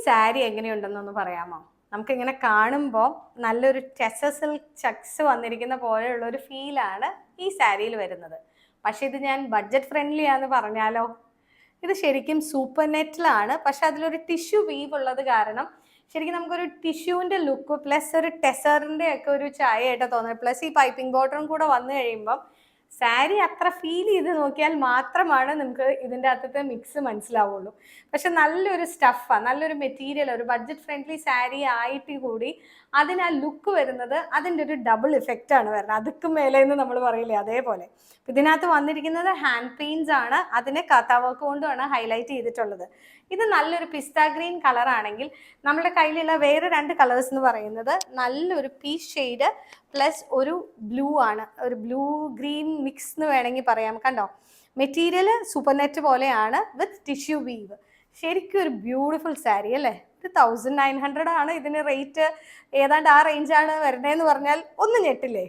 സാരി എങ്ങനെയുണ്ടെന്നൊന്ന് പറയാമോ? നമുക്കിങ്ങനെ കാണുമ്പോൾ നല്ലൊരു ടെസർ സിൽക്ക് ചക്സ് വന്നിരിക്കുന്ന പോലെയുള്ള ഒരു ഫീലാണ് ഈ സാരിയിൽ വരുന്നത്. പക്ഷെ ഇത് ഞാൻ ബഡ്ജറ്റ് ഫ്രണ്ട്ലി ആണെന്ന് പറഞ്ഞാലോ? ഇത് ശരിക്കും സൂപ്പർ നെറ്റിലാണ്, പക്ഷെ അതിലൊരു ടിഷ്യൂ വീവ് ഉള്ളത് കാരണം ശരിക്കും നമുക്കൊരു ടിഷ്യൂവിൻ്റെ ലുക്ക് പ്ലസ് ഒരു ടെസറിൻ്റെ ഒക്കെ ഒരു ചായയായിട്ട് തോന്നുന്നത്. പ്ലസ് ഈ പൈപ്പിംഗ് ബോർഡറും കൂടെ വന്നു കഴിയുമ്പം സാരി അത്ര ഫീൽ ചെയ്ത് നോക്കിയാൽ മാത്രമാണ് നമുക്ക് ഇതിൻ്റെ അകത്തെ മിക്സ് മനസ്സിലാവുള്ളൂ. പക്ഷെ നല്ലൊരു സ്റ്റഫാണ്, നല്ലൊരു മെറ്റീരിയൽ, ഒരു ബഡ്ജറ്റ് ഫ്രണ്ട്ലി സാരി ആയിട്ട് കൂടി അതിന് ആ ലുക്ക് വരുന്നത് അതിൻ്റെ ഒരു ഡബിൾ ഇഫക്റ്റ് ആണ് വരുന്നത്. അതുക്കും മേലെ എന്ന് നമ്മൾ പറയില്ലേ, അതേപോലെ. ഇതിനകത്ത് വന്നിരിക്കുന്നത് ഹാൻഡ് പെയിൻസ് ആണ്, അതിനെ കഥ വർക്ക് കൊണ്ടുമാണ് ഹൈലൈറ്റ് ചെയ്തിട്ടുള്ളത്. ഇത് നല്ലൊരു പിസ്ത ഗ്രീൻ കളർ ആണെങ്കിൽ നമ്മുടെ കയ്യിലുള്ള വേറെ 2 കളേഴ്സ് എന്ന് പറയുന്നത് നല്ലൊരു പീച്ച് ഷെയ്ഡ് പ്ലസ് ഒരു ബ്ലൂ ആണ്, ഒരു ബ്ലൂ ഗ്രീൻ മിക്സ് എന്ന് വേണമെങ്കിൽ പറയാം. കണ്ടോ, മെറ്റീരിയൽ സൂപ്പർ നെറ്റ് പോലെയാണ് വിത്ത് ടിഷ്യൂ വീവ്. ശരിക്കും ഒരു ബ്യൂട്ടിഫുൾ സാരി അല്ലേ? ഇത് 1900 ആണ് ഇതിന് റേറ്റ്. ഏതാണ്ട് ആ റേഞ്ചാണ് വരുന്നതെന്ന് പറഞ്ഞാൽ ഒന്ന് ഞെട്ടില്ലേ?